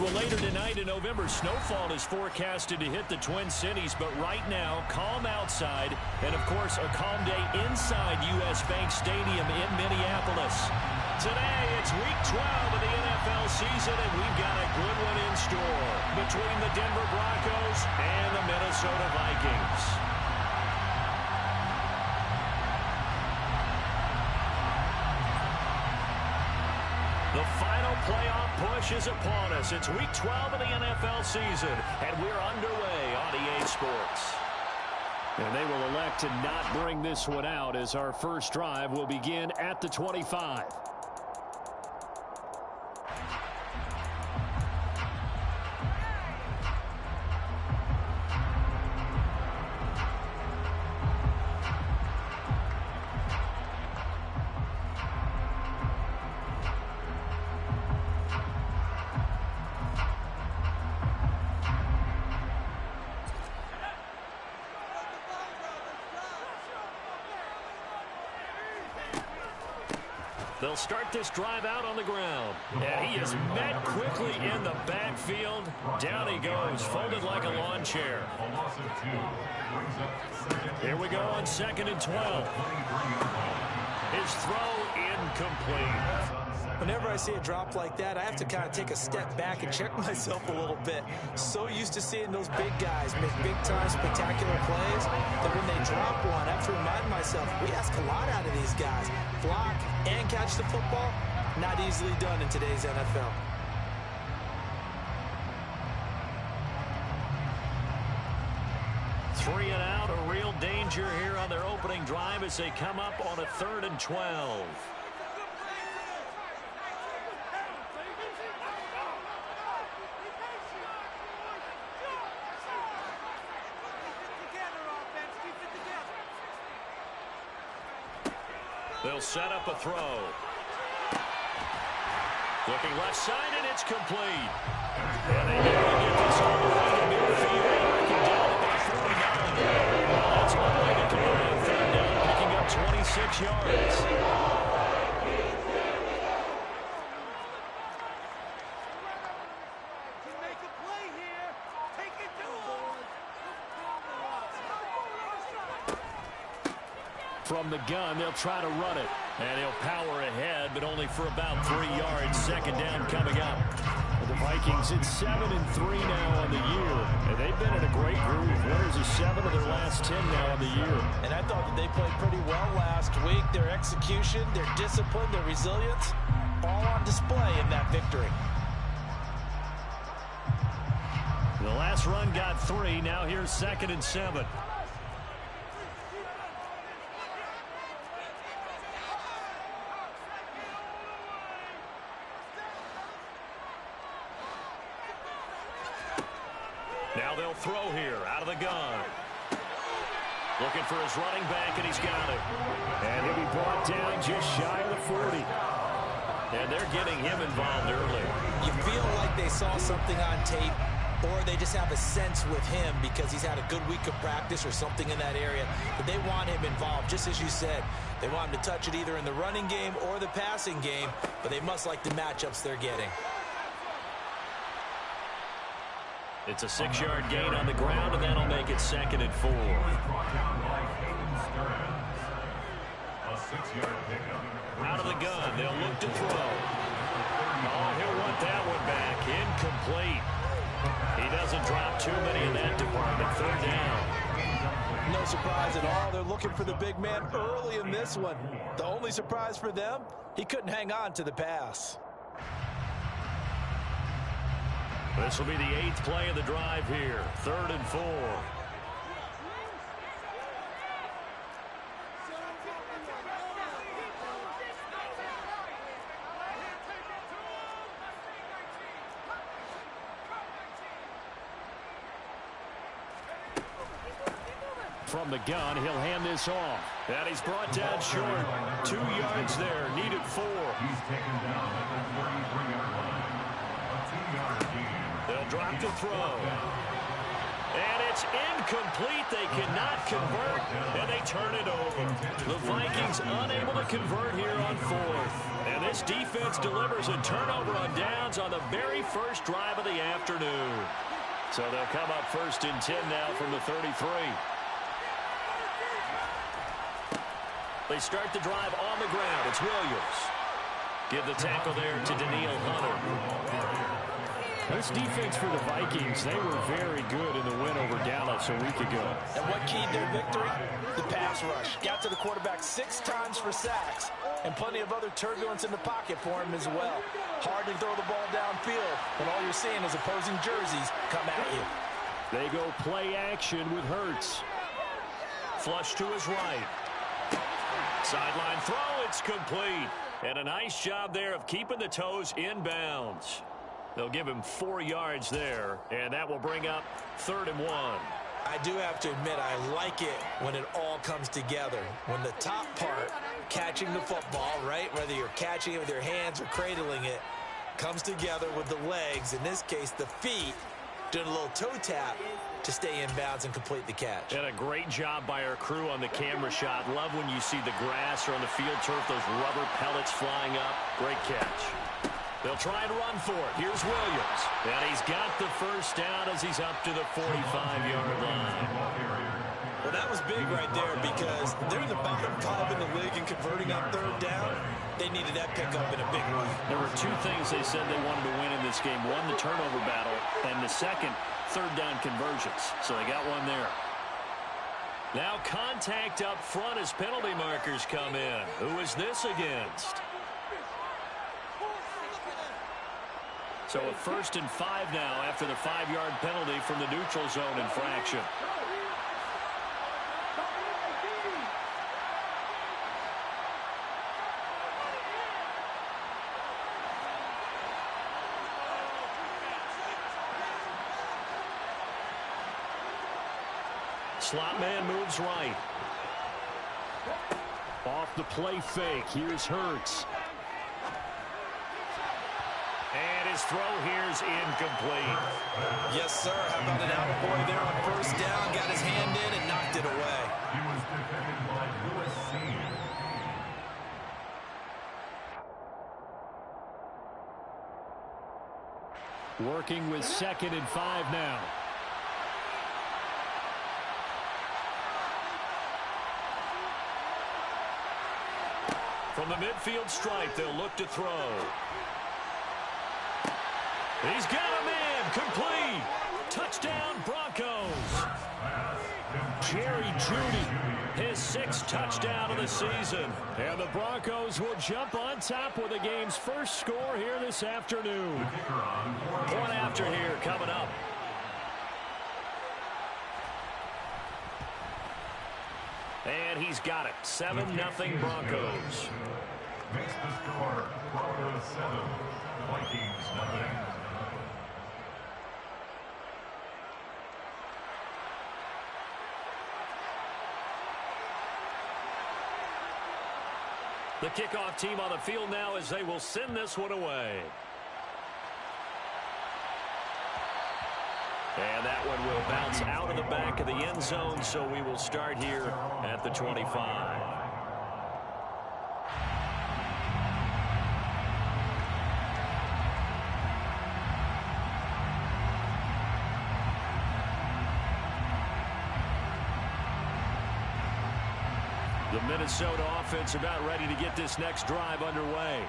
Well, later tonight in November, snowfall is forecasted to hit the Twin Cities, but right now, calm outside, and of course, a calm day inside U.S. Bank Stadium in Minneapolis. Today, it's Week 12 of the NFL season, and we've got a good one in store between the Denver Broncos and the Minnesota Vikings. The final playoff push is upon us. It's Week 12 of the NFL season, and we're underway on EA Sports. And they will elect to not bring this one out as our first drive will begin at the 25. They'll start this drive out on the ground. And he is met quickly in the backfield. Down he goes, folded like a lawn chair. Here we go on 2nd and 12. His throw incomplete. Whenever I see a drop like that, I have to kind of take a step back and check myself a little bit. So used to seeing those big guys make big-time spectacular plays that when they drop one, I have to remind myself, we ask a lot out of these guys. Block and catch the football, not easily done in today's NFL. Three and out, a real danger here on their opening drive as they come up on a 3rd and 12. They'll set up a throw. Looking left side, and it's complete. And they get this all the way to midfield, working down about 49. That's one way to convert on 3rd down, picking up 26 yards. From the gun, they'll try to run it. And he'll power ahead, but only for about 3 yards. 2nd down coming up. The Vikings at 7-3 now on the year. And they've been in a great groove. Winners of 7 of their last 10 now on the year. And I thought that they played pretty well last week. Their execution, their discipline, their resilience, all on display in that victory. The last run got 3. Now here's 2nd and 7. Now they'll throw here out of the gun. Looking for his running back, and he's got it. And he'll be brought down just shy of the 40. And they're getting him involved early. You feel like they saw something on tape, or they just have a sense with him because he's had a good week of practice or something in that area, that they want him involved, just as you said. They want him to touch it either in the running game or the passing game, but they must like the matchups they're getting. It's a 6-yard gain on the ground, and that'll make it 2nd and 4. Out of the gun, they'll look to throw. Oh, he'll want that one back. Incomplete. He doesn't drop too many in that department. 3rd down. No surprise at all. They're looking for the big man early in this one. The only surprise for them, he couldn't hang on to the pass. This will be the 8th play of the drive here. 3rd and 4. From the gun, he'll hand this off. And he's brought down short. 2 yards there, needed 4. He's taken down at the 33-yard line. A 2-yard gain. They'll drop the throw. And it's incomplete. They cannot convert, and they turn it over. The Vikings unable to convert here on fourth. And this defense delivers a turnover on downs on the very first drive of the afternoon. So they'll come up first and 10 now from the 33. They start the drive on the ground. It's Williams. Give the tackle there to Daniil Hunter. This defense for the Vikings, they were very good in the win over Dallas a week ago. And what keyed their victory? The pass rush. Got to the quarterback 6 times for sacks, and plenty of other turbulence in the pocket for him as well. Hard to throw the ball downfield when all you're seeing is opposing jerseys come at you. They go play action with Hurts. Flush to his right. Sideline throw, it's complete. And a nice job there of keeping the toes in bounds. They'll give him 4 yards there, and that will bring up 3rd and 1. I do have to admit, I like it when it all comes together. When the top part, catching the football, right, whether you're catching it with your hands or cradling it, comes together with the legs, in this case the feet, doing a little toe tap to stay in bounds and complete the catch. And a great job by our crew on the camera shot. Love when you see the grass or on the field turf, those rubber pellets flying up. Great catch. They'll try and run for it. Here's Williams. And he's got the first down as he's up to the 45-yard line. Well, that was big right there because they're in the bottom 5 in the league and converting on 3rd down. They needed that pickup in a big way. There were 2 things they said they wanted to win in this game. One, the turnover battle, and the second, 3rd down conversions. So they got one there. Now contact up front as penalty markers come in. Who is this against? So a 1st and 5 now after the 5-yard penalty from the neutral zone infraction. Slot man moves right. Off the play fake, here's Hurts. And his throw here's incomplete. Yes, sir. How about an attaboy there on 1st down? Got his hand in and knocked it away. Working with 2nd and 5 now. From the midfield stripe, they'll look to throw. He's got a man, complete. Touchdown, Broncos. Jerry Jeudy, his 6th touchdown of the season. And the Broncos will jump on top with the game's first score here this afternoon. Point after here coming up. And he's got it. 7-0 Broncos. Makes the score Broncos 7, Vikings 0. The kickoff team on the field now as they will send this one away. And that one will bounce out of the back of the end zone, so we will start here at the 25. The Minnesota offense about ready to get this next drive underway.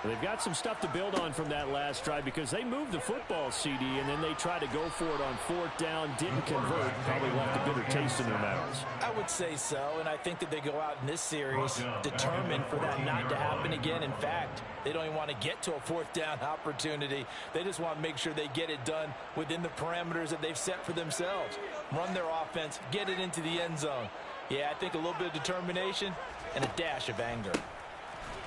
They've got some stuff to build on from that last drive because they moved the football, CD, and then they tried to go for it on 4th down, didn't convert, probably left a bitter taste in their mouths. I would say so, and I think that they go out in this series determined for that not to happen again. In fact, they don't even want to get to a 4th down opportunity. They just want to make sure they get it done within the parameters that they've set for themselves. Run their offense, get it into the end zone. Yeah, I think a little bit of determination and a dash of anger.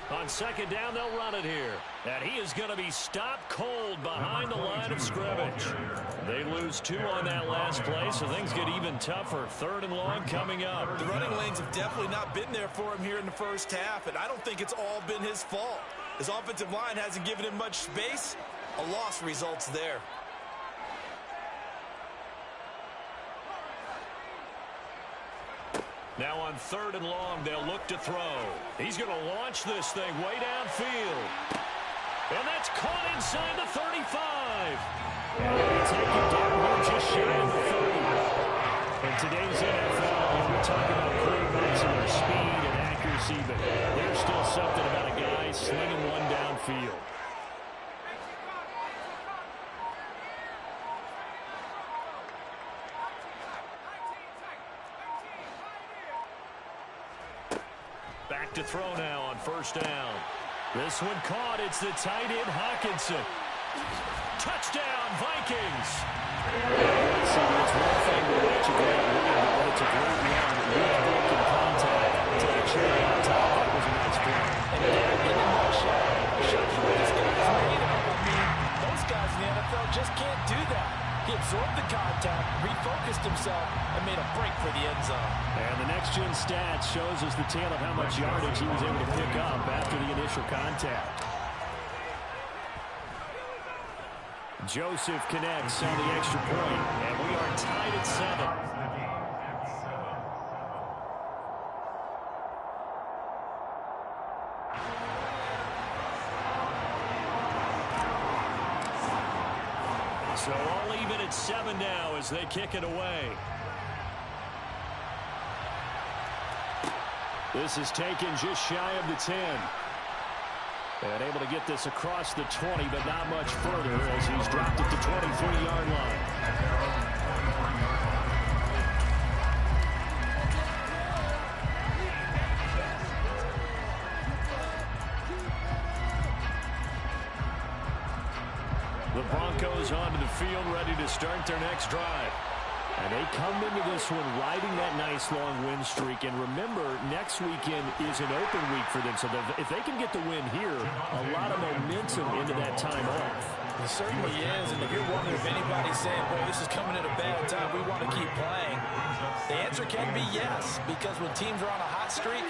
On 2nd down, they'll run it here. And he is going to be stopped cold behind the line of scrimmage. They lose 2 on that last play, so things get even tougher. 3rd and long coming up. The running lanes have definitely not been there for him here in the first half, and I don't think it's all been his fault. His offensive line hasn't given him much space. A loss results there. Now on 3rd and long, they'll look to throw. He's going to launch this thing way downfield. And that's caught inside the 35. And they take it down here just shy of the 30. In today's NFL, we're talking about quarterbacks and their speed and accuracy, but there's still something about a guy slinging one downfield. Back to throw now on 1st down. This one caught. It's the tight end, Hawkinson. Touchdown, Vikings. See, it's one thing to watch a great run, but when it's a great run, with broken contact, to the cherry on top, that was a nice play. And in the nutshell, shows you what this guy's made of. I mean, those guys in the NFL just can't do that. He absorbed the contact, refocused himself, and made a break for the end zone. And the next-gen stats shows us the tale of how much yardage he was able to pick up after the initial contact. Joseph connects on the extra point, and we are tied at 7. So all even at 7 now as they kick it away. This is taken just shy of the 10. And able to get this across the 20, but not much further as he's dropped it to 23-yard line. The Broncos onto the field, ready to start their next drive. And they come into this one riding that nice long win streak. And remember, next weekend is an open week for them. So if they can get the win here, a lot of momentum into that time off. It certainly is. And if you're wondering if anybody's saying, boy, this is coming at a bad time, we want to keep playing, the answer can be yes. Because when teams are on a hot streak,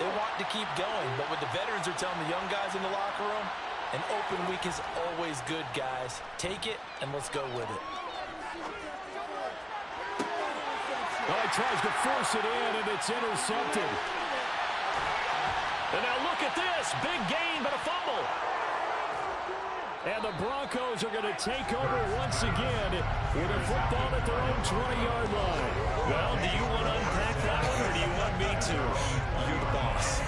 they want to keep going. But what the veterans are telling the young guys in the locker room, an open week is always good, guys. Take it, and let's go with it. Well, he tries to force it in, and it's intercepted. And now look at this. Big gain, but a fumble. And the Broncos are going to take over once again with a football at their own 20-yard line. Well, do you want to unpack that one, or do you want me to? You're the boss.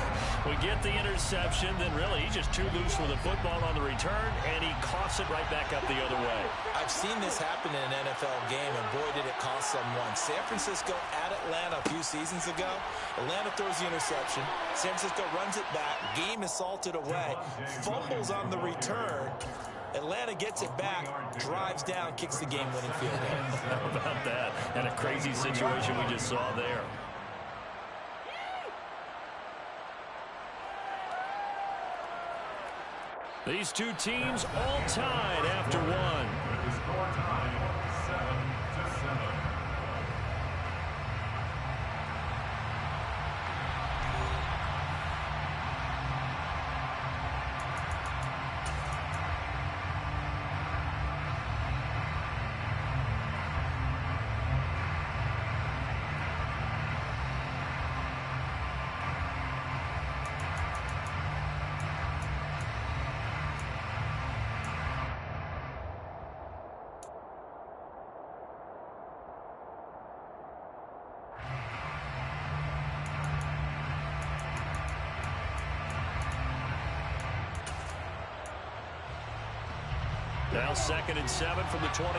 We get the interception, then really he's just too loose with the football on the return, and he coughs it right back up the other way. I've seen this happen in an NFL game, and boy, did it cost someone. San Francisco at Atlanta a few seasons ago. Atlanta throws the interception. San Francisco runs it back. Game is salted away. Fumbles on the return. Atlanta gets it back, drives down, kicks the game-winning field goal. How about that? And a crazy situation we just saw there. These two teams all tied after one. The score tied 7-7. Now 2nd and 7 from the 23.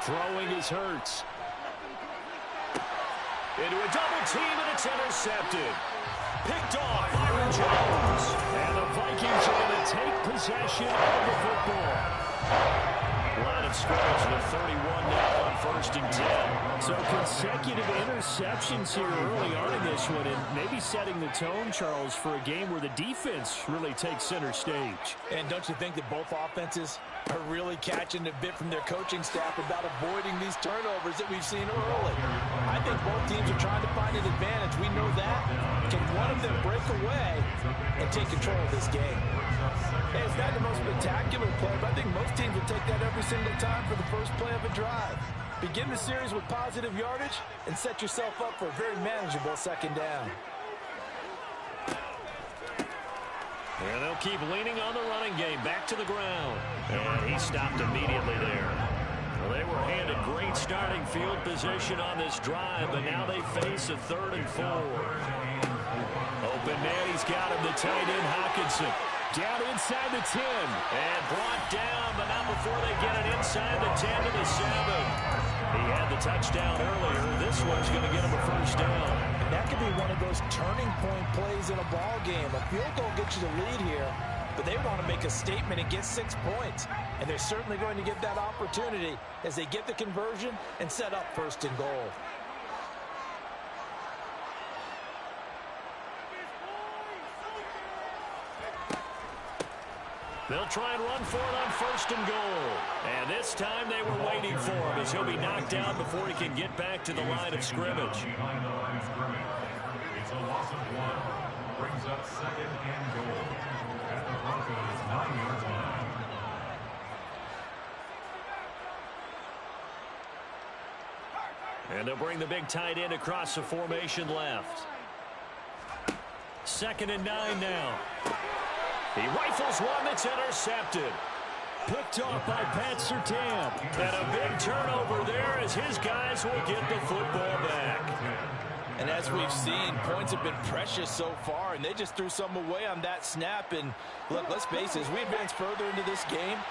Throwing is Hurts. Into a double team, and it's intercepted. Picked off Byron Jones. And the Vikings are going to take possession of the football. Line of scrimmage to the 31 now on 1st and 10. So consecutive interceptions here early on in this one, and maybe setting the tone, Charles, for a game where the defense really takes center stage. And don't you think that both offenses are really catching a bit from their coaching staff about avoiding these turnovers that we've seen early? I think both teams are trying to find an advantage. We know that. Can one of them break away and take control of this game? Hey, it's not the most spectacular play, but I think most teams will take that every single time for the first play of a drive. Begin the series with positive yardage and set yourself up for a very manageable second down. And they'll keep leaning on the running game. Back to the ground. And he stopped immediately there. Well, they were handed great starting field position on this drive, but now they face a 3rd and 4. Open man, he's got him, the tight end, Hockenson. Down inside the 10. And brought down, but not before they get it inside the 10 to the 7. He had the touchdown earlier. This one's going to get him a first down. And that could be one of those turning point plays in a ball game. A field goal gets you the lead here, but they want to make a statement and get 6 points. And they're certainly going to get that opportunity as they get the conversion and set up 1st and goal. They'll try and run for it on 1st and goal. And this time they were waiting for him as he'll be knocked down before he can get back to the line of scrimmage. Behind the line of scrimmage. It's a loss of 1. Brings up 2nd and goal at the Broncos' 9-yard line. And they'll bring the big tight end across the formation left. 2nd and 9 now. He rifles one that's intercepted. Picked off by Pat Surtain. And a big turnover there as his guys will get the football back. And as we've seen, points have been precious so far, and they just threw some away on that snap. And look, let's face it, as we advance further into this game,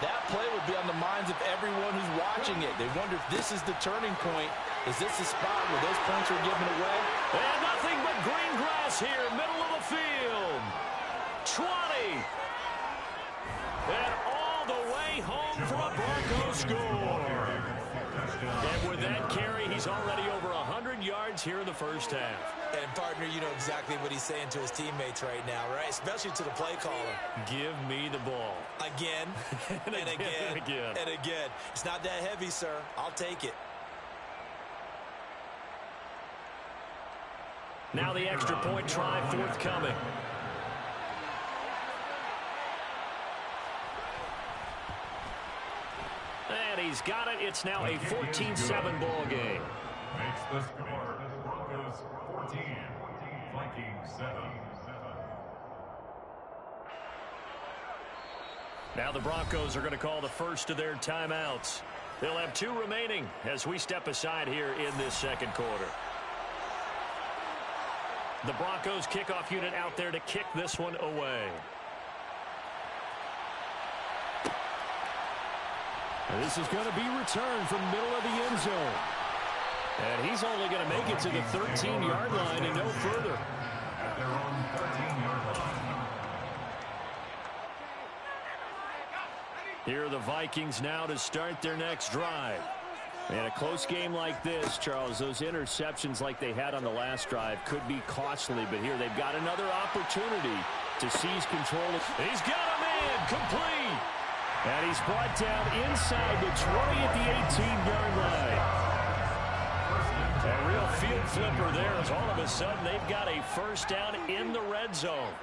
that play would be on the minds of everyone who's watching it. They wonder if this is the turning point. Is this the spot where those points are given away? And nothing but green grass here, middle of the field. 20. And all the way home for a Broncos score. And with that carry, he's already over 100 yards here in the first half. And, partner, you know exactly what he's saying to his teammates right now, right? Especially to the play caller. Give me the ball. Again, and again, and again. It's not that heavy, sir. I'll take it. Now the extra point try forthcoming. And he's got it. It's now a 14-7 ball game. Makes the score. Broncos 14, Vikings 7. Now the Broncos are going to call the first of their timeouts. They'll have 2 remaining as we step aside here in this second quarter. The Broncos kickoff unit out there to kick this one away. And this is going to be returned from middle of the end zone. And he's only going to make it to the 13-yard line and no further. At their own 13-yard line. Here are the Vikings now to start their next drive. And a close game like this, Charles, those interceptions like they had on the last drive could be costly, but here they've got another opportunity to seize control. He's got a man complete. And he's brought down inside the 20 at the 18-yard line. A real field flipper there as all of a sudden they've got a first down in the red zone.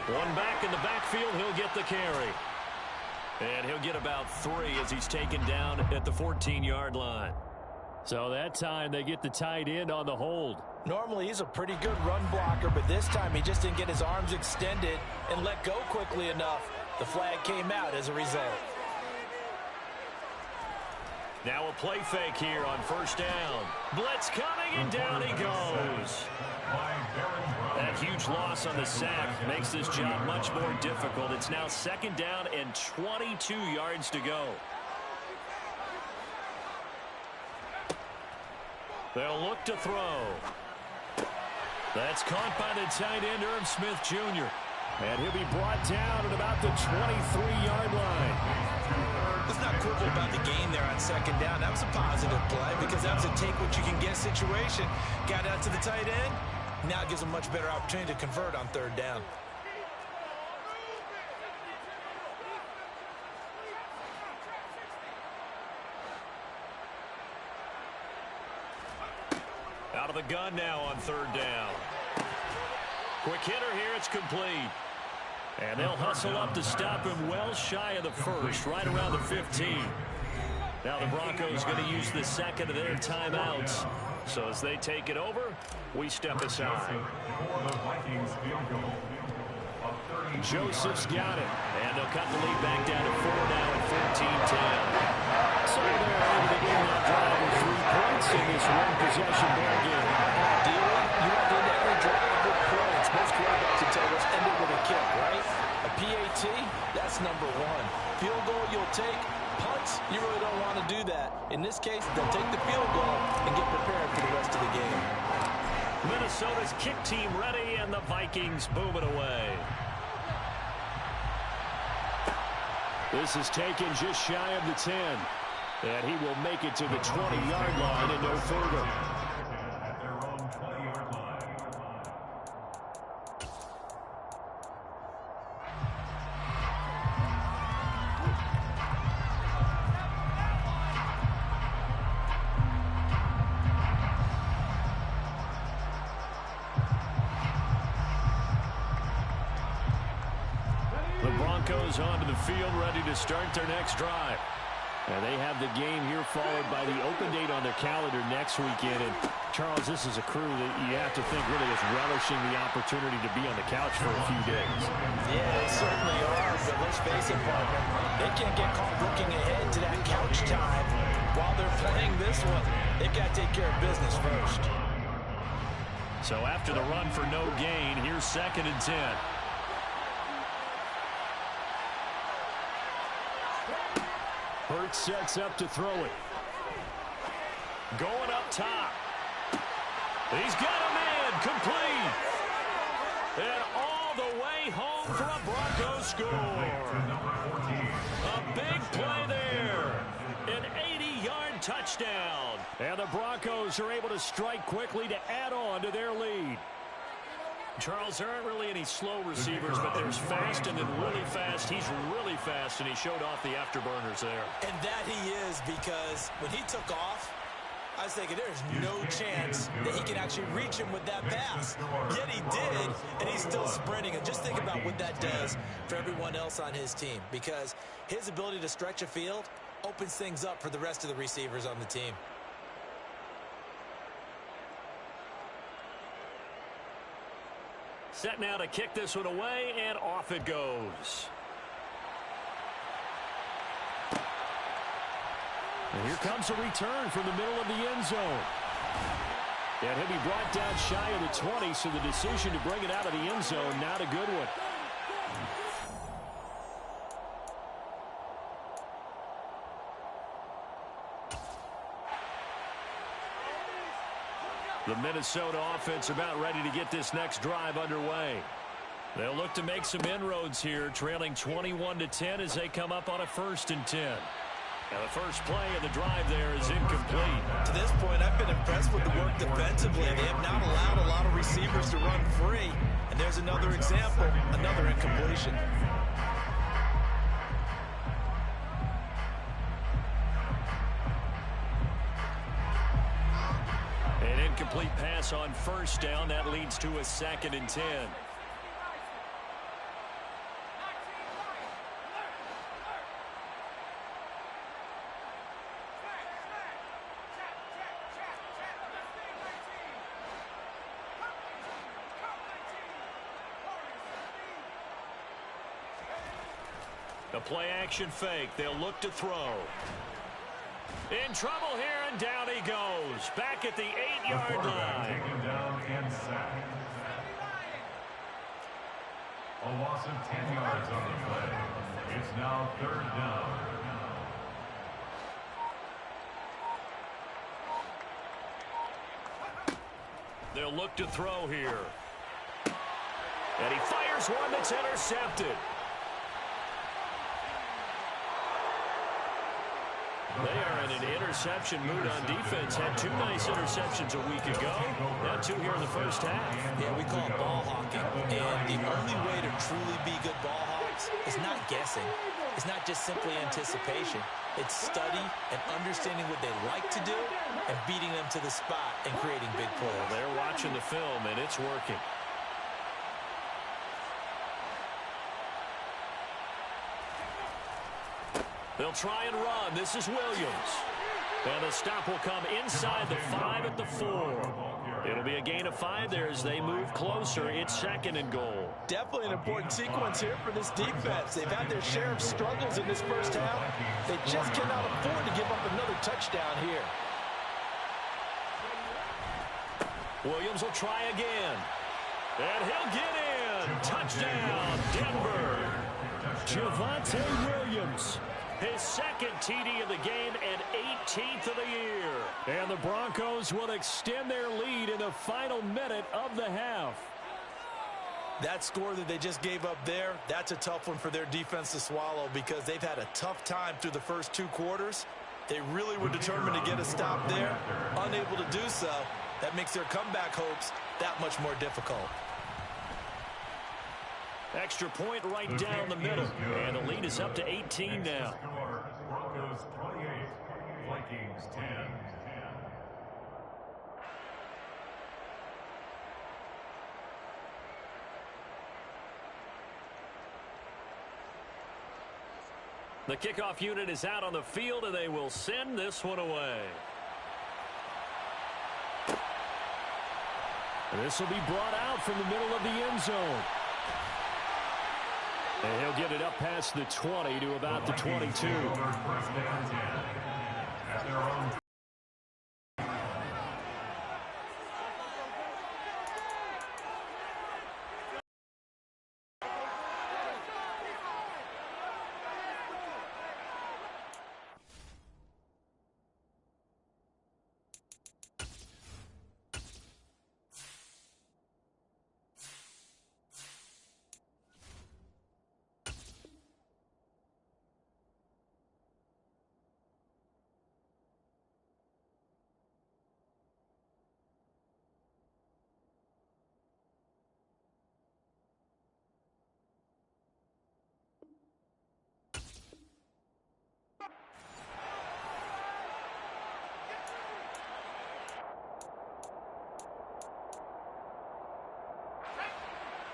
One back in the backfield, he'll get the carry. And he'll get about 3 as he's taken down at the 14-yard line. So that time they get the tight end on the hold. Normally he's a pretty good run blocker, but this time he just didn't get his arms extended and let go quickly enough. The flag came out as a result. Now a play fake here on first down. Blitz coming, and down he goes. That huge loss on the sack makes this job much more difficult. It's now 2nd down and 22 yards to go. They'll look to throw. That's caught by the tight end, Irv Smith Jr. And he'll be brought down at about the 23-yard line. Let's not quibble about the gain there on 2nd down. That was a positive play because that was a take-what-you-can-get situation. Got out to the tight end. Now it gives them much better opportunity to convert on 3rd down. the gun now on third down. Quick hitter here. It's complete. And they'll hustle up to stop him well shy of the first, right around the 15. Now the Broncos going to use the second of their timeouts. So as they take it over, we step aside. Joseph's got it. And they'll cut the lead back down to 4 now at 14-10. So they're able to win that drive with 3 points in this one-possession ball game. You want to end every drive with points. Most quarterbacks can tell us end it with a kick, right? A PAT, that's number 1. Field goal you'll take. Punts, you really don't want to do that. In this case, they'll take the field goal and get prepared for the rest of the game. Minnesota's kick team ready, and the Vikings boom it away. This is taken just shy of the 10. And he will make it to the 20-yard line and no further. At their own 20-yard line. The Broncos onto the field, ready to start their next drive. And they have the game here followed by the open date on their calendar next weekend. And, Charles, this is a crew that you have to think really is relishing the opportunity to be on the couch for a few days. Yeah, they certainly are, but let's face it, partner. They can't get caught looking ahead to that couch time while they're playing this one. They've got to take care of business first. So after the run for no gain, here's 2nd and 10. Hurts sets up to throw it. Going up top. He's got a man complete. And all the way home for a Broncos score. A big play there. An 80-yard touchdown. And the Broncos are able to strike quickly to add on to their lead. Charles, there aren't really any slow receivers, but there's fast and then really fast. He's really fast, and he showed off the afterburners there. And that he is, because when he took off, I was thinking there's no chance that he can actually reach him with that pass. Yet he did, and he's still sprinting. And just think about what that does for everyone else on his team, because his ability to stretch a field opens things up for the rest of the receivers on the team. Set now to kick this one away, and off it goes. And here comes a return from the middle of the end zone. And he'll be brought down shy of the 20, so the decision to bring it out of the end zone, not a good one. The Minnesota offense about ready to get this next drive underway. They'll look to make some inroads here, trailing 21-10 as they come up on a 1st and 10. Now the first play of the drive there is incomplete. To this point, I've been impressed with the work defensively. They have not allowed a lot of receivers to run free. And there's another example, another incompletion. An incomplete pass on 1st down. That leads to a 2nd and 10. The play action fake. They'll look to throw. In trouble here, and down he goes. Back at the 8-yard line. Taken down and sacked. A loss of 10 yards on the play. It's now 3rd down. They'll look to throw here. And he fires one that's intercepted. They are in an interception mood on defense. Had 2 nice interceptions a week ago. Now 2 here in the first half. Yeah, we call it ball hawking. And the only way to truly be good ball hawks is not guessing. is not just simply anticipation. It's study and understanding what they like to do and beating them to the spot and creating big plays. They're watching the film, and it's working. They'll try and run. This is Williams. And the stop will come inside the 5 at the 4. It'll be a gain of 5 there as they move closer. It's 2nd and goal. Definitely an important sequence here for this defense. They've had their share of struggles in this first half. They just cannot afford to give up another touchdown here. Williams will try again. And he'll get in. Touchdown, Denver. Javonte Williams. His 2nd TD of the game and 18th of the year. And the Broncos will extend their lead in the final minute of the half. That score that they just gave up there, that's a tough one for their defense to swallow because they've had a tough time through the first 2 quarters. They really were determined to get a stop there. Unable to do so, that makes their comeback hopes that much more difficult. Extra point right down the middle. And the lead is up to 18 now. Broncos 28, Vikings 10. The kickoff unit is out on the field, and they will send this one away. This will be brought out from the middle of the end zone. And he'll get it up past the 20 to about the 22.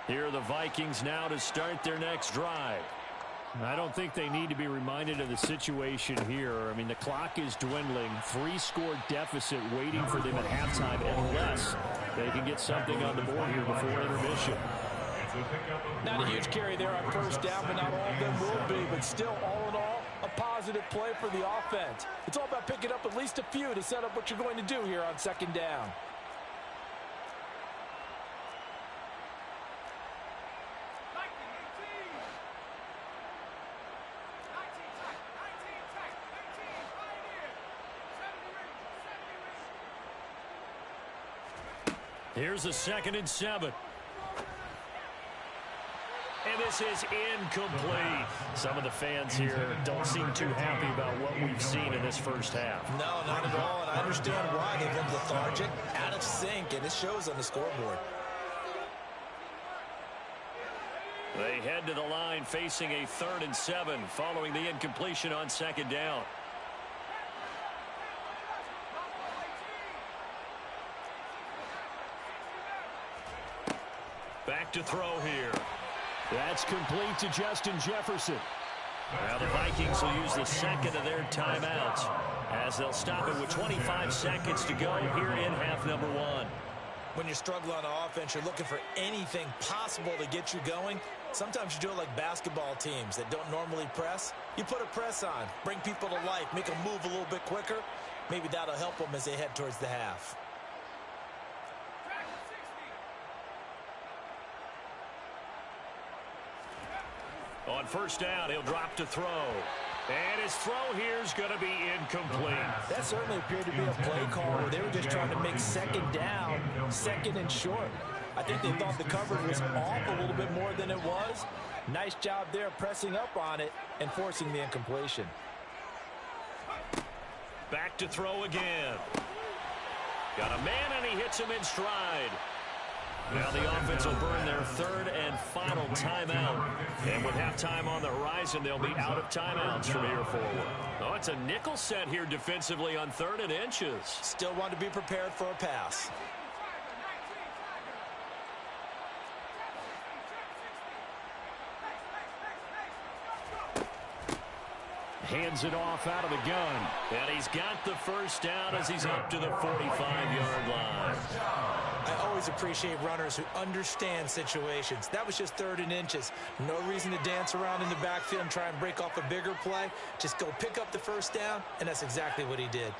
Here are the Vikings now to start their next drive. I don't think they need to be reminded of the situation here. I mean, the clock is dwindling. 3-score deficit waiting for them at halftime unless they can get something on the board here before intermission. Not a huge carry there on first down, but not all of them will be. But still, all in all, a positive play for the offense. It's all about picking up at least a few to set up what you're going to do here on 2nd down. Here's a 2nd and 7. And this is incomplete. Some of the fans here don't seem too happy about what we've seen in this first half. No, not at all, and I understand why. They've been lethargic, out of sync, and it shows on the scoreboard. They head to the line facing a 3rd and 7 following the incompletion on 2nd down. Back to throw here. That's complete to Justin Jefferson. Now the Vikings will use the 2nd of their timeouts as they'll stop it with 25 seconds to go here in half number 1. When you're struggling on offense, you're looking for anything possible to get you going. Sometimes you do it like basketball teams that don't normally press. You put a press on, bring people to life, make them move a little bit quicker. Maybe that'll help them as they head towards the half. On first down, he'll drop to throw. And his throw here is going to be incomplete. That certainly appeared to be a play call where they were just trying to make 2nd down, 2nd and short. I think they thought the coverage was off a little bit more than it was. Nice job there pressing up on it and forcing the incompletion. Back to throw again. Got a man, and he hits him in stride. Now the offense will burn their third and final timeout. And with halftime on the horizon, they'll be out of timeouts from here forward. Oh, it's a nickel set here defensively on 3rd and inches. Still want to be prepared for a pass. Hands it off out of the gun. And he's got the first down as he's up to the 45-yard line. I always appreciate runners who understand situations. That was just 3rd and inches. No reason to dance around in the backfield and try and break off a bigger play. Just go pick up the first down, and that's exactly what he did.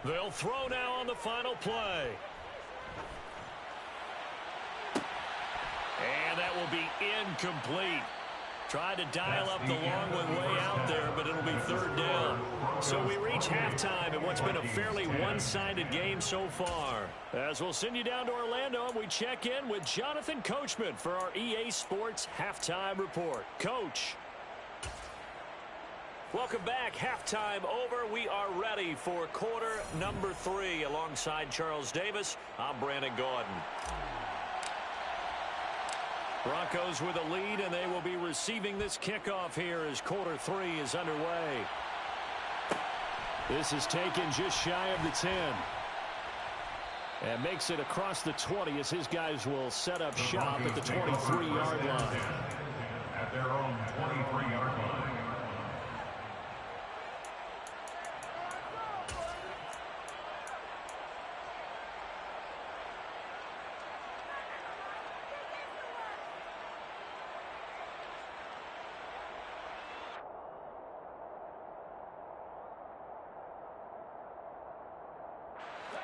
They'll throw now on the final play. And that will be incomplete. Tried to dial up the long one way out there, but it'll be 3rd down. So we reach halftime in what's been a fairly one-sided game so far. As we'll send you down to Orlando, and we check in with Jonathan Coachman for our EA Sports Halftime Report. Coach. Welcome back. Halftime over. We are ready for quarter number 3. Alongside Charles Davis, I'm Brandon Gaudin. Broncos with a lead, and they will be receiving this kickoff here as quarter 3 is underway. This is taken just shy of the 10. And makes it across the 20 as his guys will set up shop at the 23-yard line. At their own 23-yard line.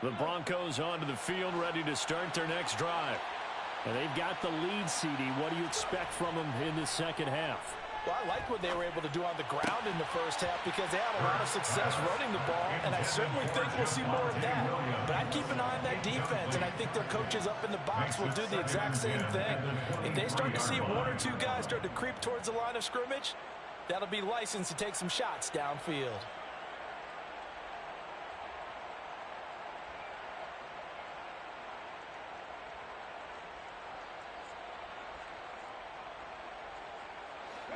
The Broncos onto the field, ready to start their next drive. And they've got the lead, CD. What do you expect from them in the second half? Well, I like what they were able to do on the ground in the first half because they had a lot of success running the ball, and I certainly think we'll see more of that. But I'd keep an eye on that defense, and I think their coaches up in the box will do the exact same thing. If they start to see 1 or 2 guys start to creep towards the line of scrimmage, that'll be licensed to take some shots downfield.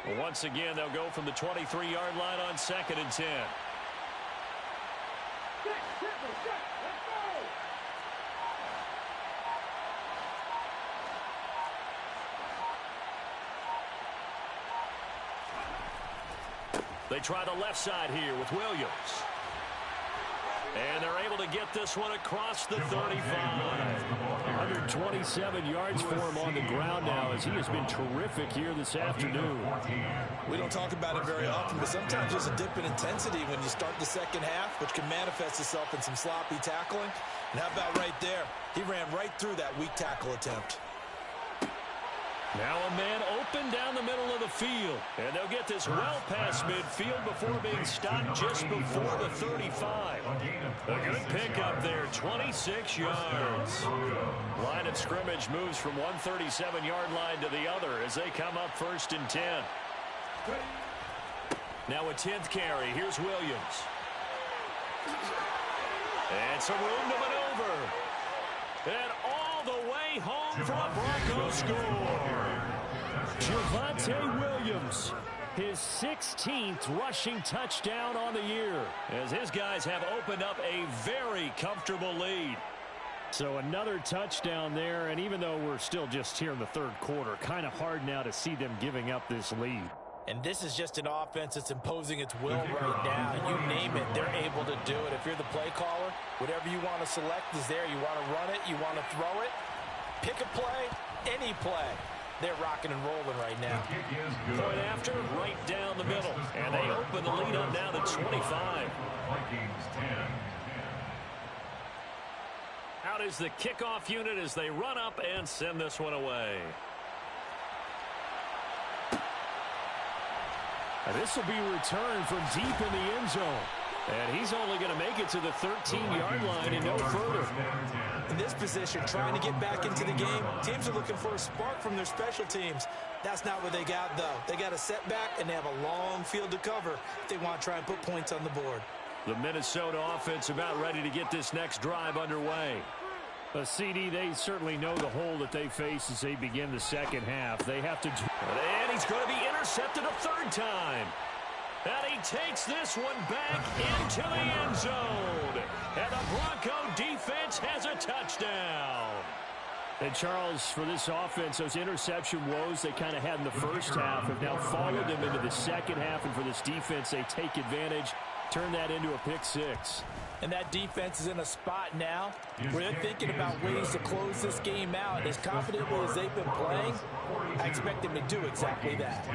Well, once again, they'll go from the 23-yard line on 2nd and 10. They try the left side here with Williams. And they're able to get this one across the 35. 127 yards for him on the ground now as he has been terrific here this afternoon. We don't talk about it very often, but sometimes there's a dip in intensity when you start the second half, which can manifest itself in some sloppy tackling. And how about right there? He ran right through that weak tackle attempt. Now a man open down the middle of the field. And they'll get this well past midfield before being stopped just before the 35. A good pickup there, 26 yards. Line of scrimmage moves from one 37-yard line to the other as they come up 1st and 10. Now a 10th carry. Here's Williams. And some room to maneuver. And all the way home for a Broncos score. Javonte Williams, his 16th rushing touchdown on the year, as his guys have opened up a very comfortable lead. So another touchdown there, and even though we're still just here in the 3rd quarter, kind of hard now to see them giving up this lead. And this is just an offense that's imposing its will right now. You name it, they're able to do it. If you're the play caller, whatever you want to select is there. You want to run it, you want to throw it, pick a play, any play. They're rocking and rolling right now. Point after, right down the middle. And they open the lead up now to 25. Out is the kickoff unit as they run up and send this one away. This will be returned from deep in the end zone. And he's only going to make it to the 13-yard line and no further. In this position, trying to get back into the game, teams are looking for a spark from their special teams. That's not what they got, though. They got a setback, and they have a long field to cover if they want to try and put points on the board. The Minnesota offense about ready to get this next drive underway. CD, they certainly know the hole that they face as they begin the second half. They have to... And he's going to be intercepted a third time. And he takes this one back into the end zone. And the Bronco defense has a touchdown. And Charles, for this offense, those interception woes they kind of had in the first half have now followed them into the second half. And for this defense, they take advantage, turn that into a pick six. And that defense is in a spot now where they're thinking about ways to close this game out. And as confidently as they've been playing, I expect them to do exactly that.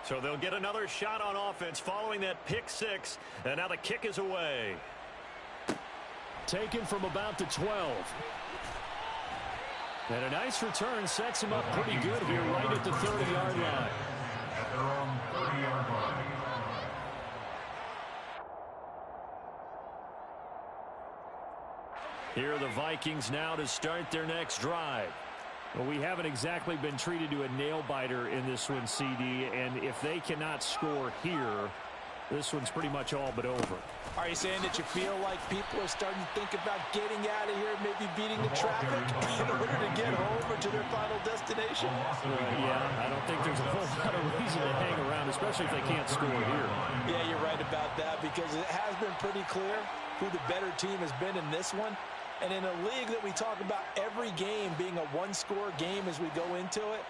So they'll get another shot on offense following that pick six. And now the kick is away. Taken from about the 12. And a nice return sets him up pretty good here right at the 30-yard line. At their own 30-yard line. Here are the Vikings now to start their next drive. Well, we haven't exactly been treated to a nail-biter in this one, CD, and if they cannot score here, this one's pretty much all but over. Are you saying that you feel like people are starting to think about getting out of here, maybe beating the traffic in order to get home or to their final destination? Yeah, I don't think there's a whole lot of reason to hang around, especially if they can't score here. Yeah, you're right about that because it has been pretty clear who the better team has been in this one. And in a league that we talk about every game being a one-score game as we go into it,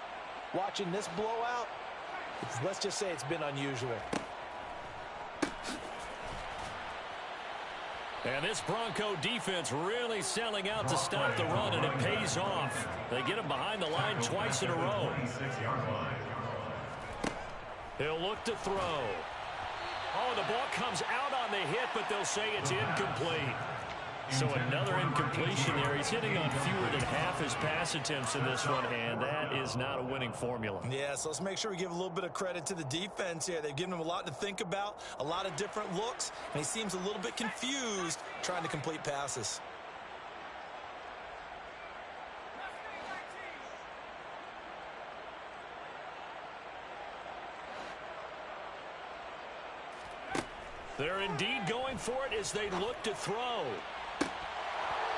watching this blowout, let's just say it's been unusual. And this Bronco defense really selling out to stop the run, and it pays off. They get him behind the line twice in a row. He'll look to throw. Oh, the ball comes out on the hit, but they'll say it's incomplete. So another incompletion there. He's hitting on fewer than half his pass attempts in this one, and that is not a winning formula. Yeah, so let's make sure we give a little bit of credit to the defense here. They've given him a lot to think about, a lot of different looks, and he seems a little bit confused trying to complete passes. They're indeed going for it as they look to throw.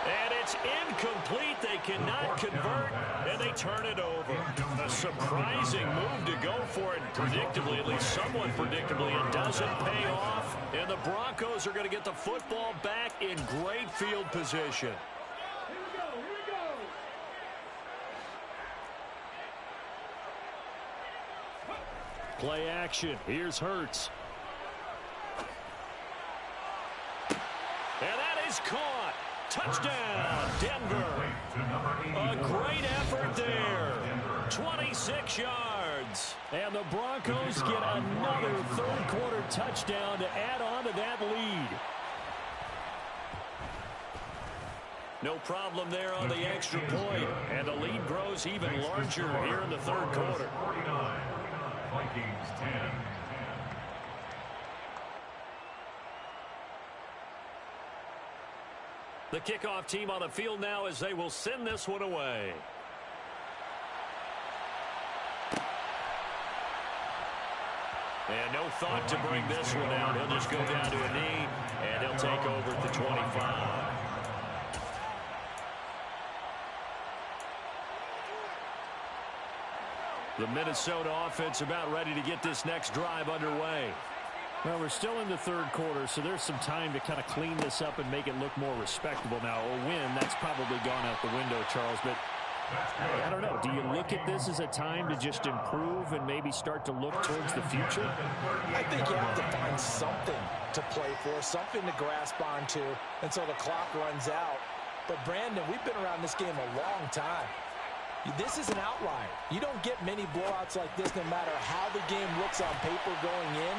And it's incomplete. They cannot convert, and they turn it over. A surprising move to go for it. Predictably, at least somewhat predictably, it doesn't pay off. And the Broncos are going to get the football back in great field position. Here we go. Play action. Here's Hurts. And that is caught. Touchdown, Denver. A great effort there. 26 yards. And the Broncos get another third-quarter touchdown to add on to that lead. No problem there on the extra point. And the lead grows even larger here in the third quarter. 49, Vikings 10. The kickoff team on the field now as they will send this one away. And no thought to bring this one out. He'll just go down to a knee, and he'll take over at the 25. The Minnesota offense about ready to get this next drive underway. Well, we're still in the third quarter, so there's some time to kind of clean this up and make it look more respectable. Now, a win, that's probably gone out the window, Charles, but I don't know. Do you look at this as a time to just improve and maybe start to look towards the future? I think you have to find something to play for, something to grasp onto until the clock runs out. But, Brandon, we've been around this game a long time. This is an outlier. You don't get many blowouts like this no matter how the game looks on paper going in.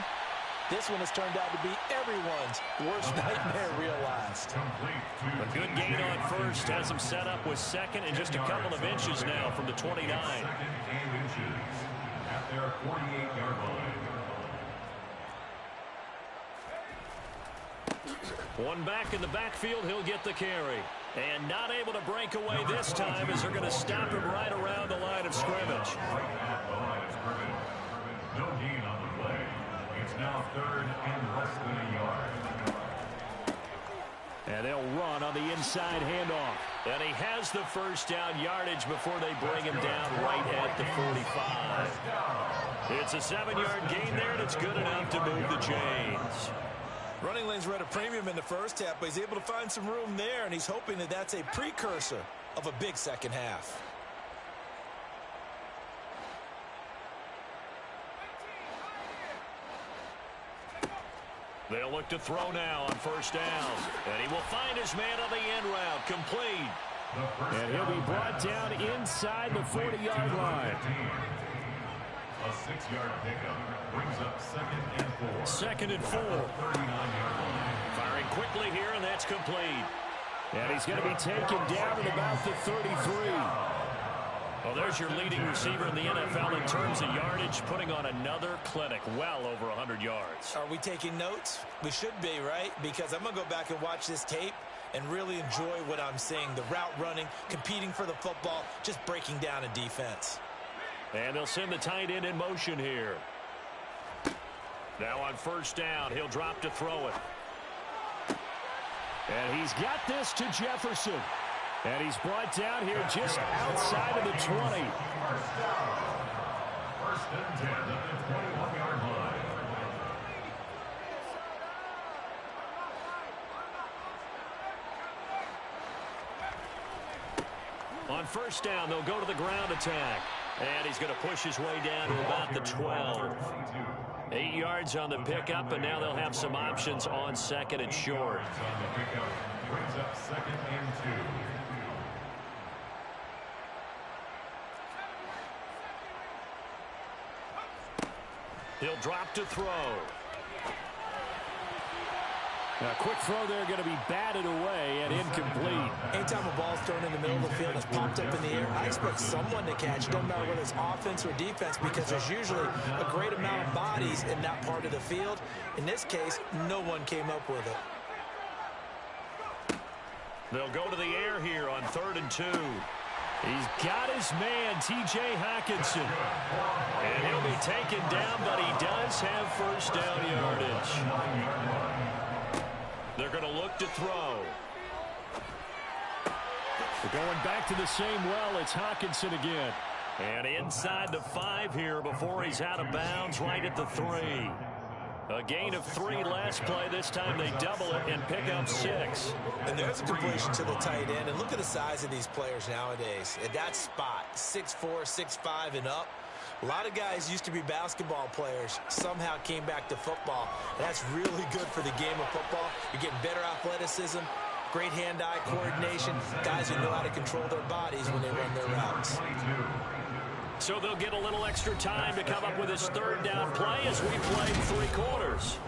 This one has turned out to be everyone's worst nightmare realized. A good gain on first has him set up with second and just a couple of inches now from the 29. Second and inches at their 48-yard line. One back in the backfield, he'll get the carry. And not able to break away this time as they're going to stop him right around the line of scrimmage. Right at the line of scrimmage. No gain on the play. It's now third and less than a yard. And they'll run on the inside handoff. And he has the first down yardage before they bring him down right at the 45. It's a 7-yard gain there, and it's good enough to move the chains. Running lanes were at a premium in the first half, but he's able to find some room there, and he's hoping that that's a precursor of a big second half. They'll look to throw now on first down. And he will find his man on the end route. Complete. And he'll be brought down inside the 40-yard line. A 6-yard pickup brings up second and 4. Second and 4. 39-yard line. Firing quickly here, and that's complete. And he's going to be taken down at about the 33. Well, there's your leading receiver in the NFL in terms of yardage, putting on another clinic, well over 100 yards. Are we taking notes? We should be, right? Because I'm going to go back and watch this tape and really enjoy what I'm seeing. The route running, competing for the football, just breaking down a defense. And they'll send the tight end in motion here. Now on first down, he'll drop to throw it. And he's got this to Jefferson. And he's brought down here just outside of the 20. First down. First and 10 at the 21-yard line. On first down, they'll go to the ground attack. And he's going to push his way down to about the 12. 8 yards on the pickup, and now they'll have some options on second and short. On the pickup brings up second and 2. He'll drop to throw. A quick throw there, going to be batted away and incomplete. Anytime a ball's thrown in the middle of the field and it's popped up in the air, I expect someone to catch. It doesn't matter whether it's offense or defense, because there's usually a great amount of bodies in that part of the field. In this case, no one came up with it. They'll go to the air here on 3rd and 2. He's got his man, T.J. Hockenson. And he'll be taken down, but he does have first down yardage. They're going to look to throw. We're going back to the same well. It's Hockenson again. And inside the 5 here before he's out of bounds, right at the 3. A gain of 3 last play. This time they double it and pick up 6. And there's a completion to the tight end. And look at the size of these players nowadays. At that spot, 6'4", 6'5", and up. A lot of guys used to be basketball players, somehow came back to football. And that's really good for the game of football. You're getting better athleticism, great hand-eye coordination, guys who know how to control their bodies when they run their routes. So they'll get a little extra time to come up with his 3rd down play as we play 3 quarters.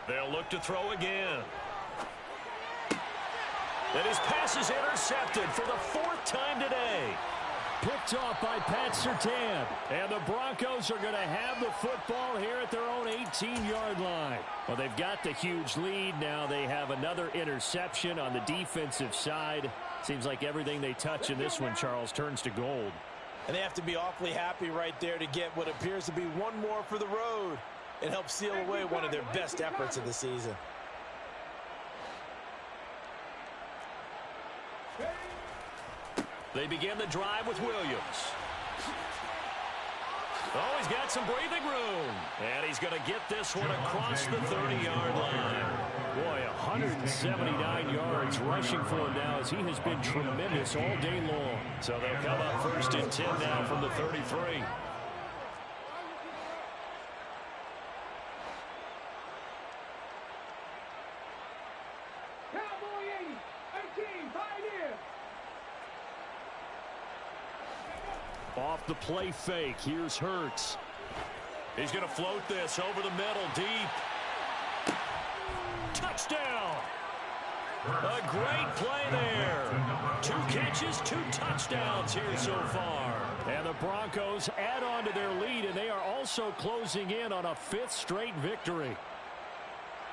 They'll look to throw again. And his pass is intercepted for the 4th time today. Picked off by Pat Surtain. And the Broncos are going to have the football here at their own 18-yard line. Well, they've got the huge lead. Now they have another interception on the defensive side. Seems like everything they touch in this one, Charles, turns to gold. And they have to be awfully happy right there to get what appears to be one more for the road. It helps seal away one of their best efforts of the season. They begin the drive with Williams. Oh, he's got some breathing room. And he's going to get this one across the 30-yard line. Boy, 179 yards rushing for him now as he has been tremendous all day long. So they'll come up 1st and 10 now from the 33. Cowboys! Off the play fake, here's Hurts. He's going to float this over the middle, deep. Touchdown! A great play there. 2 catches, 2 touchdowns here so far. And the Broncos add on to their lead, and they are also closing in on a 5th straight victory.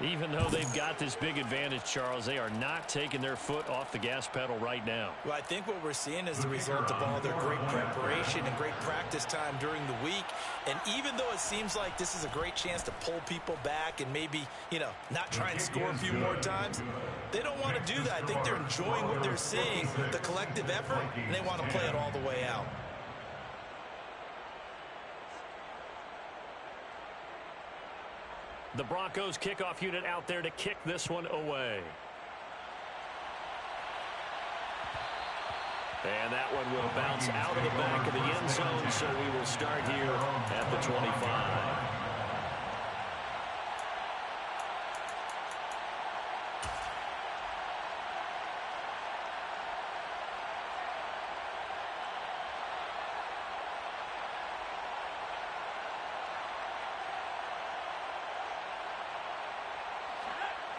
Even though they've got this big advantage, Charles, they are not taking their foot off the gas pedal right now. Well, I think what we're seeing is the result of all their great preparation and great practice time during the week. And even though it seems like this is a great chance to pull people back and maybe, not try and score a few more times, they don't want to do that. I think they're enjoying what they're seeing, the collective effort, and they want to play it all the way out. The Broncos kickoff unit out there to kick this one away. And that one will bounce out of the back of the end zone, so we will start here at the 25.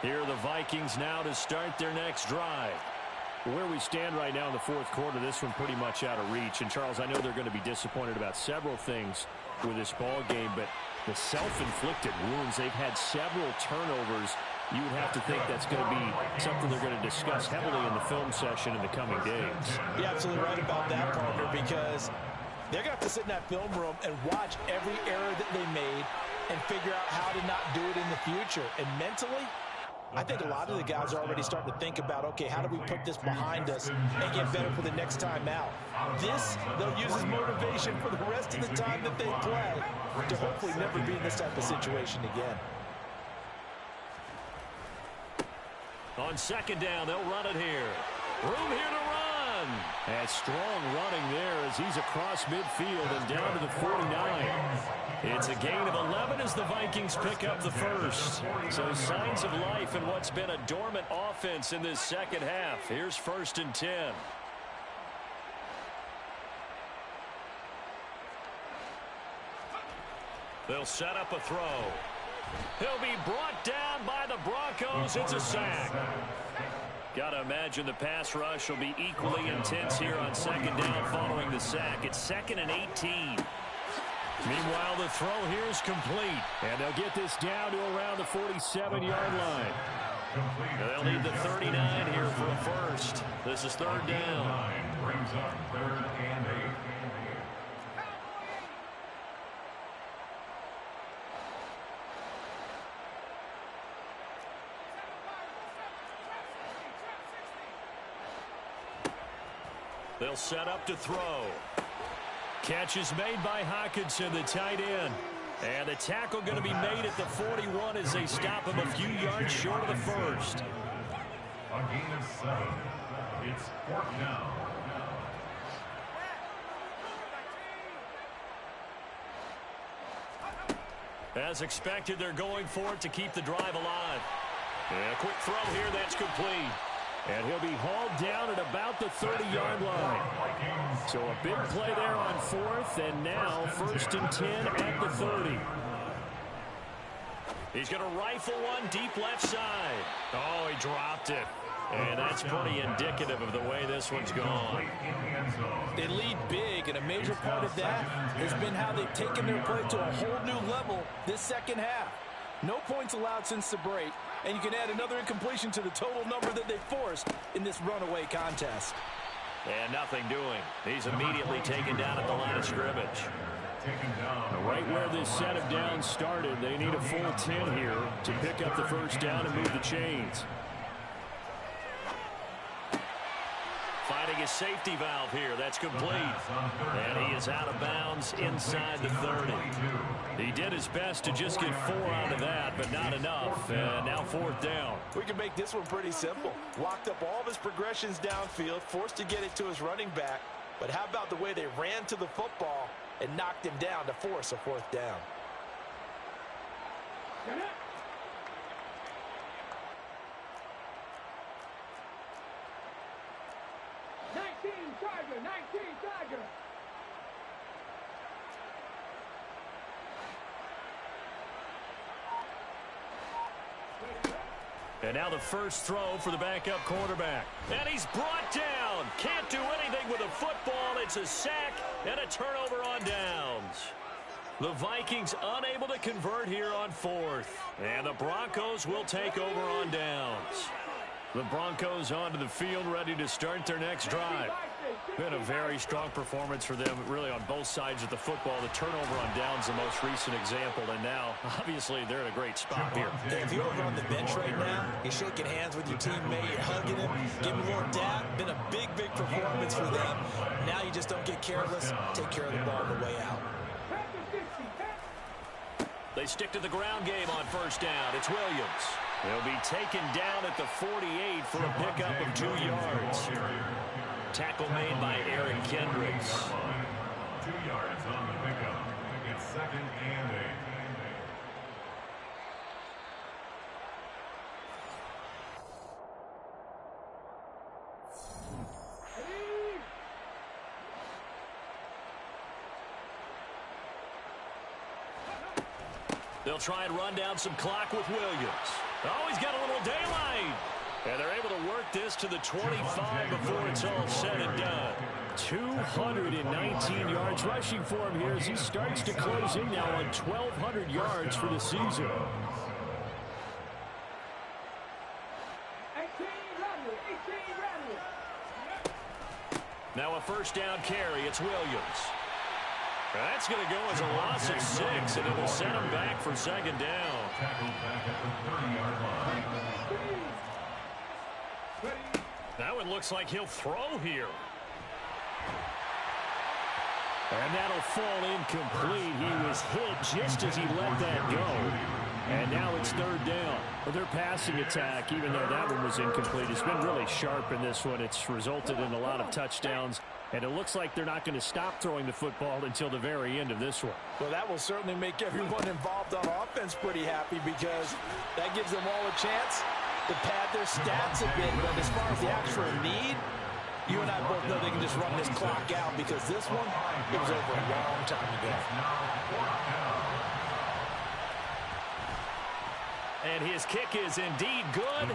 Here are the Vikings now to start their next drive. Where we stand right now in the 4th quarter, this one pretty much out of reach. And, Charles, I know they're going to be disappointed about several things with this ball game, but the self-inflicted wounds, they've had several turnovers. You would have to think that's going to be something they're going to discuss heavily in the film session in the coming days. You're absolutely right about that, partner, because they're going to have to sit in that film room and watch every error that they made and figure out how to not do it in the future. And mentally, I think a lot of the guys are already starting to think about, okay, how do we put this behind us and get better for the next time out? This, they'll use as motivation for the rest of the time that they play to hopefully never be in this type of situation again. On 2nd down, they'll run it here. Room here to run. And strong running there as he's across midfield and down to the 49. It's a gain of 11 as the Vikings pick up the first. So signs of life in what's been a dormant offense in this second half. Here's 1st and 10. They'll set up a throw. He'll be brought down by the Broncos. It's a sack. Got to imagine the pass rush will be equally intense here on 2nd down following the sack. It's 2nd and 18. Meanwhile, the throw here is complete. And they'll get this down to around the 47-yard line. They'll need the 39 here for a first. This is 3rd down. Brings up 3rd and 8. They'll set up to throw. Catch is made by Hockenson, the tight end. And the tackle going to be made at the 41 as they stop him a few yards short of the first. A gain of 7. It's 4th down. As expected, they're going for it to keep the drive alive. And a quick throw here, that's complete. And he'll be hauled down at about the 30-yard line. So a big play there on 4th, and now 1st and 10 at the 30. He's going to rifle one deep left side. Oh, he dropped it. And that's pretty indicative of the way this one's gone. They lead big, and a major part of that has been how they've taken their play to a whole new level this second half. No points allowed since the break, and you can add another incompletion to the total number that they forced in this runaway contest. And nothing doing. He's immediately taken down at the line of scrimmage. Right where this set of downs started, they need a full 10 here to pick up the first down and move the chains. Finding his safety valve here. That's complete. And he is out of bounds inside the 30. He did his best to just get 4 out of that, but not enough. And now 4th down. We can make this one pretty simple. Locked up all of his progressions downfield, forced to get it to his running back. But how about the way they ran to the football and knocked him down to force a 4th down? Get it. 19 Tiger. And now the first throw for the backup quarterback. And he's brought down. Can't do anything with a football. It's a sack and a turnover on downs. The Vikings unable to convert here on fourth. And the Broncos will take over on downs. The Broncos onto the field, ready to start their next drive. Been a very strong performance for them, really, on both sides of the football. The turnover on downs, the most recent example, and now, obviously, they're in a great spot here. Yeah, if you're over on the bench right now, you're shaking hands with your teammate, you're hugging him, giving him a little dap. Been a big, big performance for them. Now you just don't get careless. Take care of the ball on the way out. They stick to the ground game on first down. It's Williams. He'll be taken down at the 48 for a pickup of 2 yards. Tackle made by Aaron Kendricks. 2 yards on the pickup. It's 2nd and 8. They'll try and run down some clock with Williams. Oh, he's got a little daylight. And they're able to work this to the 25 before it's all said and done. 219 yards rushing for him here as he starts to close in now on 1,200 yards for the season. Now a first down carry. It's Williams. That's going to go as a loss of 6, and it will set him back for second down. Tackled back at the 30-yard line. That one looks like he'll throw here. And that'll fall incomplete. He was hit just as he let that go. And now it's third down. Well, their passing attack, even though that one was incomplete, has been really sharp in this one. It's resulted in a lot of touchdowns. And it looks like they're not going to stop throwing the football until the very end of this one. Well, that will certainly make everyone involved on offense pretty happy because that gives them all a chance to pad their stats a bit. But as far as the actual need, you and I both know they can just run this clock out because this one, it was over a long time ago. And his kick is indeed good.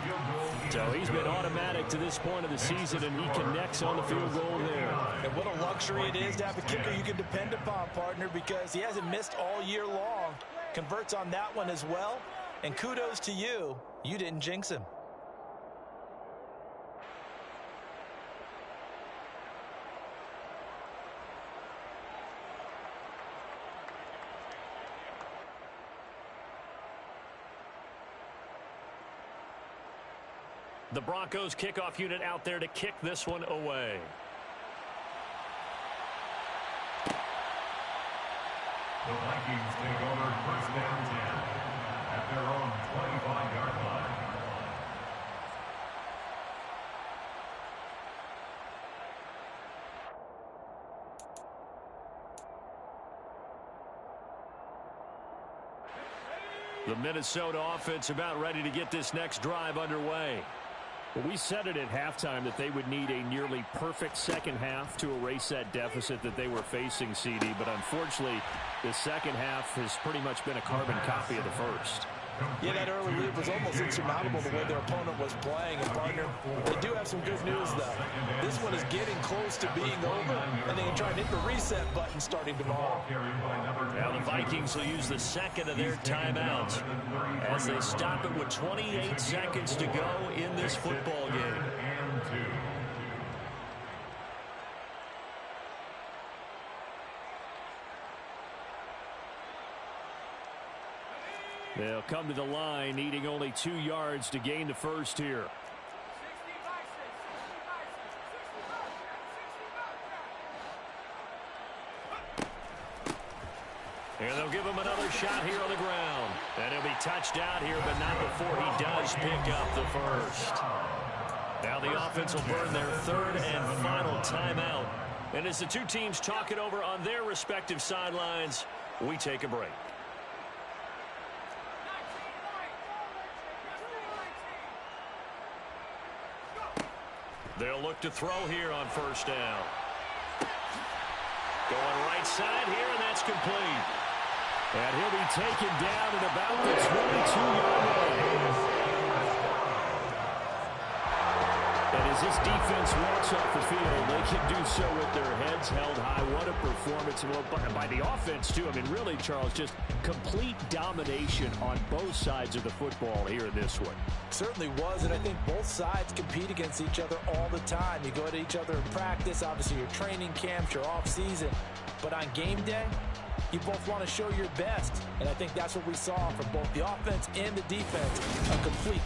So he's been automatic to this point of the season, and he connects on the field goal there. And what a luxury it is to have a kicker you can depend upon, partner, because he hasn't missed all year long. Converts on that one as well. And kudos to you. You didn't jinx him. The Broncos kickoff unit out there to kick this one away. The Vikings take over first down 10 at their own 25-yard line. The Minnesota offense about ready to get this next drive underway. Well, we said it at halftime that they would need a nearly perfect second half to erase that deficit that they were facing, CD. But unfortunately, the second half has pretty much been a carbon copy of the first. Yeah, that early lead was almost insurmountable the way their opponent was playing. And, partner, they do have some good news, though. This one is getting close to being over, and they can try and hit the reset button starting tomorrow. Now the Vikings will use the second of their timeouts as they stop it with 28 seconds to go in this football game. They'll come to the line, needing only 2 yards to gain the first here. And they'll give him another shot here on the ground. And he'll be touched out here, but not before he does pick up the first. Now the offense will burn their third and final timeout. And as the two teams talk it over on their respective sidelines, we take a break. They'll look to throw here on first down. Going right side here, and that's complete. And he'll be taken down at about the 22-yard line. As this defense walks off the field, they can do so with their heads held high. What a performance by the offense, too. I mean, really, Charles, just complete domination on both sides of the football here in this one. Certainly was, and I think both sides compete against each other all the time. You go to each other in practice, obviously your training camps, your off-season, but on game day, you both want to show your best, and I think that's what we saw from both the offense and the defense, a complete